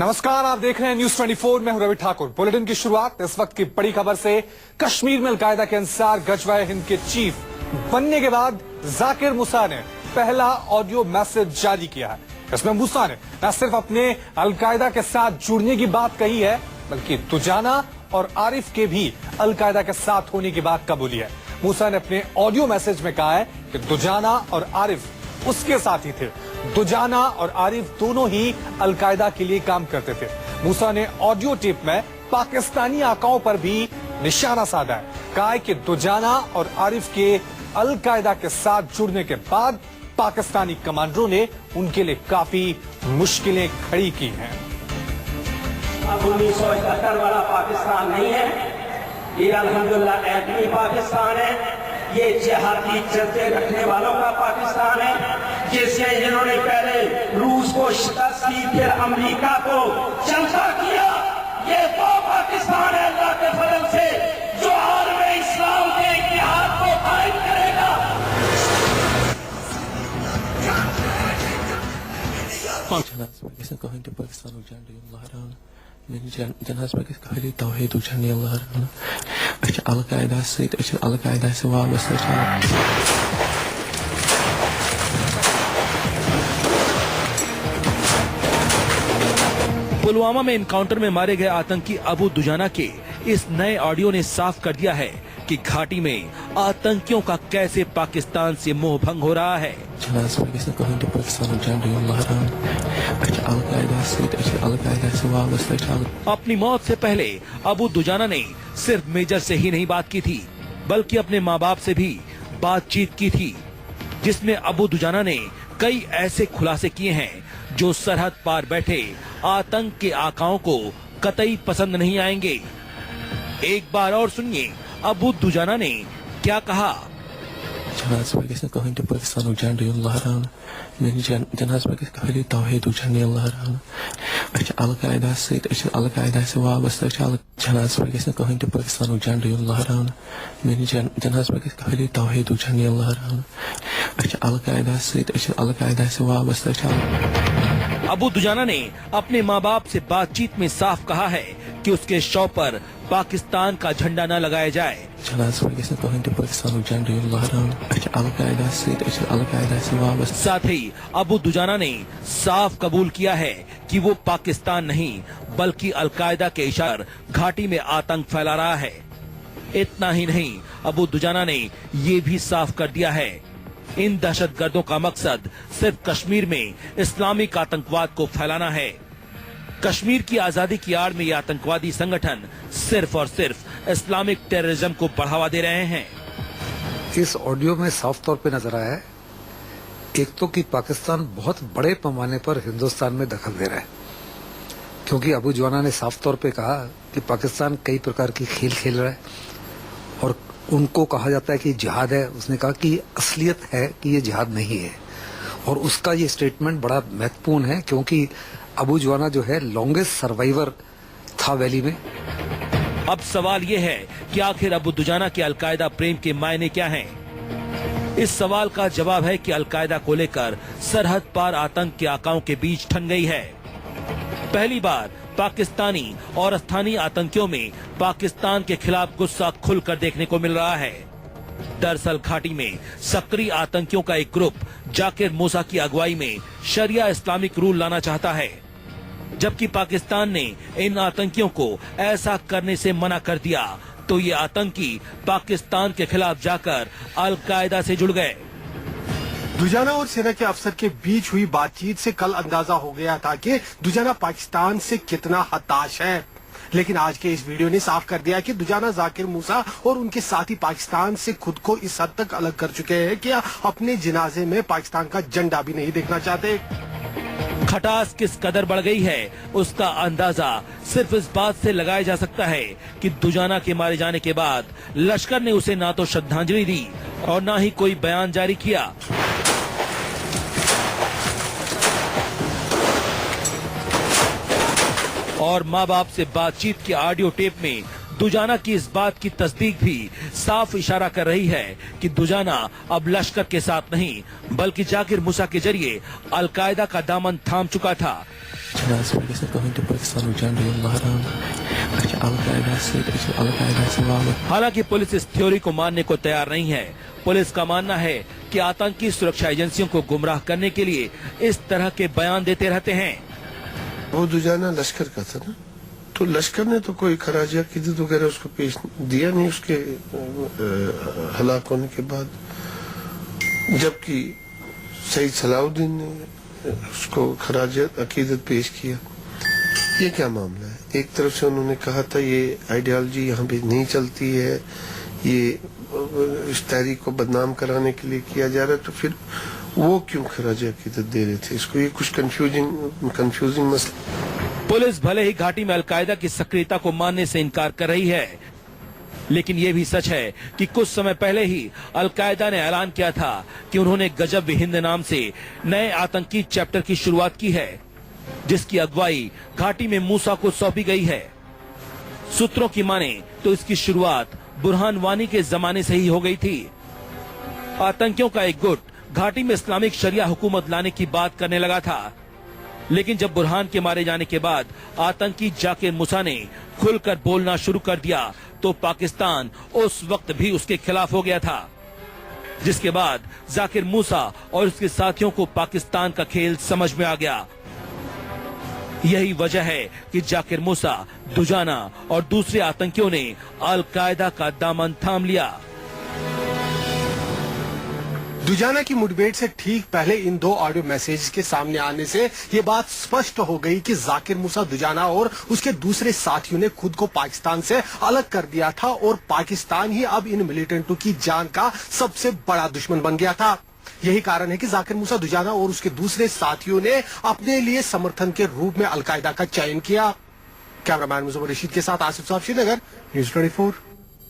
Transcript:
नमस्कार, आप देख रहे हैं न्यूज 24। मैं हूं रवि ठाकुर। बुलेटिन की शुरुआत इस वक्त की बड़ी खबर से। कश्मीर में अलकायदा के अंसार गजवाए हिंद के चीफ बनने के बाद जाकिर मूसा ने पहला ऑडियो मैसेज जारी किया है। इसमें मूसा ने न सिर्फ अपने अलकायदा के साथ जुड़ने की बात कही है, बल्कि दुजाना और आरिफ के भी अलकायदा के साथ होने की बात कबूली है। मूसा ने अपने ऑडियो मैसेज में कहा है कि दुजाना और आरिफ उसके साथी थे। दुजाना और आरिफ दोनों ही अलकायदा के लिए काम करते थे। मूसा ने ऑडियो टेप में पाकिस्तानी आकाओं पर भी निशाना साधा है। कहा है कि दुजाना और आरिफ के अलकायदा के साथ जुड़ने के बाद पाकिस्तानी कमांडरों ने उनके लिए काफी मुश्किलें खड़ी की हैं। अब 1971 वाला पाकिस्तान नहीं है, ये अल्हम्दुलिल्लाह एटमी पाकिस्तान है। ये जिहादी चर्चे रखने वालों का पाकिस्तान है, जिन्होंने पहले रूस को शिकस्त दी, फिर अमेरिका को चमचा किया। ये वो पाकिस्तान है अल्लाह के फजल से जो आलम इस्लाम के इतिहाद को कायम करेगा। अलकायदा से वाबस्ता पुलवामा में एनकाउंटर में मारे गए आतंकी अबू दुजाना के इस नए ऑडियो ने साफ कर दिया है कि घाटी में आतंकियों का कैसे पाकिस्तान से मोह भंग हो रहा है। अपनी मौत से पहले अबू दुजाना ने सिर्फ मेजर से ही नहीं बात की थी, बल्कि अपने माँ बाप से भी बातचीत की थी, जिसमें अबू दुजाना ने कई ऐसे खुलासे किए हैं जो सरहद पार बैठे आतंक के आकाओं को कतई पसंद नहीं आएंगे। एक बार और सुनिए अबू दुजाना ने क्या कहा। अलकायदा से वाबस्ता अबू दुजाना ने अपने माँ बाप से बातचीत में साफ कहा है कि उसके शव पर पाकिस्तान का झंडा न लगाया जाए। साथ ही अबू दुजाना ने साफ कबूल किया है कि वो पाकिस्तान नहीं बल्कि अलकायदा के इशारे घाटी में आतंक फैला रहा है। इतना ही नहीं, अबू दुजाना ने ये भी साफ कर दिया है इन दहशतगर्दों का मकसद सिर्फ कश्मीर में इस्लामिक आतंकवाद को फैलाना है। कश्मीर की आजादी की आड़ में ये आतंकवादी संगठन सिर्फ और सिर्फ इस्लामिक टेररिज्म को बढ़ावा दे रहे हैं। इस ऑडियो में साफ तौर पे नजर आया है एक तो कि पाकिस्तान बहुत बड़े पैमाने पर हिंदुस्तान में दखल दे रहा है, क्योंकि अबू दुजाना ने साफ तौर पे कहा कि पाकिस्तान कई प्रकार की खेल खेल रहा है और उनको कहा जाता है कि जिहाद है। उसने कहा कि असलियत है कि ये जिहाद नहीं है, और उसका ये स्टेटमेंट बड़ा महत्वपूर्ण है क्योंकि अबू दुजाना जो है लॉन्गेस्ट सर्वाइवर था वैली में। अब सवाल ये है कि आखिर अबू दुजाना के अलकायदा प्रेम के मायने क्या हैं? इस सवाल का जवाब है कि अलकायदा को लेकर सरहद पार आतंक के आकाओं के बीच ठन गई है। पहली बार पाकिस्तानी और स्थानीय आतंकियों में पाकिस्तान के खिलाफ गुस्सा खुलकर देखने को मिल रहा है। दरअसल घाटी में सक्रिय आतंकियों का एक ग्रुप जाकिर मूसा की अगुवाई में शरिया इस्लामिक रूल लाना चाहता है, जबकि पाकिस्तान ने इन आतंकियों को ऐसा करने से मना कर दिया, तो ये आतंकी पाकिस्तान के खिलाफ जाकर अलकायदा से जुड़ गए। दुजाना और सेना के अफसर के बीच हुई बातचीत से कल अंदाजा हो गया था कि दुजाना पाकिस्तान से कितना हताश है, लेकिन आज के इस वीडियो ने साफ कर दिया कि दुजाना जाकिर मूसा और उनके साथी पाकिस्तान से खुद को इस हद तक अलग कर चुके हैं कि अपने जनाजे में पाकिस्तान का झंडा भी नहीं देखना चाहते। खटास किस कदर बढ़ गई है उसका अंदाजा सिर्फ इस बात से लगाया जा सकता है कि दुजाना के मारे जाने के बाद लश्कर ने उसे ना तो श्रद्धांजलि दी और ना ही कोई बयान जारी किया। और माँ बाप से बातचीत की ऑडियो टेप में दुजाना की इस बात की तस्दीक भी साफ इशारा कर रही है कि दुजाना अब लश्कर के साथ नहीं बल्कि जाकिर मूसा के जरिए अलकायदा का दामन थाम चुका था going to Pakistan with Jamia Haram. Al-Qaeda said Al-Qaeda सवाल हालांकि पुलिस इस थ्योरी को मानने को तैयार नहीं है। पुलिस का मानना है कि आतंकी सुरक्षा एजेंसियों को गुमराह करने के लिए इस तरह के बयान देते रहते हैं। वो दुजाना लश्कर का था ना, तो लश्कर ने तो कोई खराज अकीदत वगैरह उसको पेश दिया नहीं उसके हलाक होने के बाद, जबकि सईद सलाउद्दीन ने उसको खराज अकीदत पेश किया। ये क्या मामला है? एक तरफ से उन्होंने कहा था ये आइडियोलॉजी यहाँ पे नहीं चलती है, ये इस तहरीक को बदनाम कराने के लिए किया जा रहा है, तो फिर वो क्यों खराज अकीदत दे रहे थे इसको? ये कुछ कंफ्यूजिंग मसला। पुलिस भले ही घाटी में अलकायदा की सक्रियता को मानने से इनकार कर रही है, लेकिन ये भी सच है कि कुछ समय पहले ही अलकायदा ने ऐलान किया था कि उन्होंने गजब हिंद नाम से नए आतंकी चैप्टर की शुरुआत की है, जिसकी अगुवाई घाटी में मूसा को सौंपी गई है। सूत्रों की माने तो इसकी शुरुआत बुरहान वानी के जमाने से ही हो गई थी। आतंकियों का एक गुट घाटी में इस्लामिक शरिया हुकूमत लाने की बात करने लगा था, लेकिन जब बुरहान के मारे जाने के बाद आतंकी जाकिर मूसा ने खुलकर बोलना शुरू कर दिया तो पाकिस्तान उस वक्त भी उसके खिलाफ हो गया था, जिसके बाद जाकिर मूसा और उसके साथियों को पाकिस्तान का खेल समझ में आ गया। यही वजह है कि जाकिर मूसा, दुजाना और दूसरे आतंकियों ने अल-कायदा का दामन थाम लिया। दुजाना की मुठभेड़ से ठीक पहले इन दो ऑडियो मैसेज के सामने आने से ये बात स्पष्ट हो गई कि जाकिर मूसा, दुजाना और उसके दूसरे साथियों ने खुद को पाकिस्तान से अलग कर दिया था और पाकिस्तान ही अब इन मिलिटेंटों की जान का सबसे बड़ा दुश्मन बन गया था। यही कारण है कि जाकिर मूसा, दुजाना और उसके दूसरे साथियों ने अपने लिए समर्थन के रूप में अलकायदा का चयन किया। कैमरामैन मुजफ्फर रशीद के साथ आसिफ साहब, श्रीनगर, न्यूज़ 24।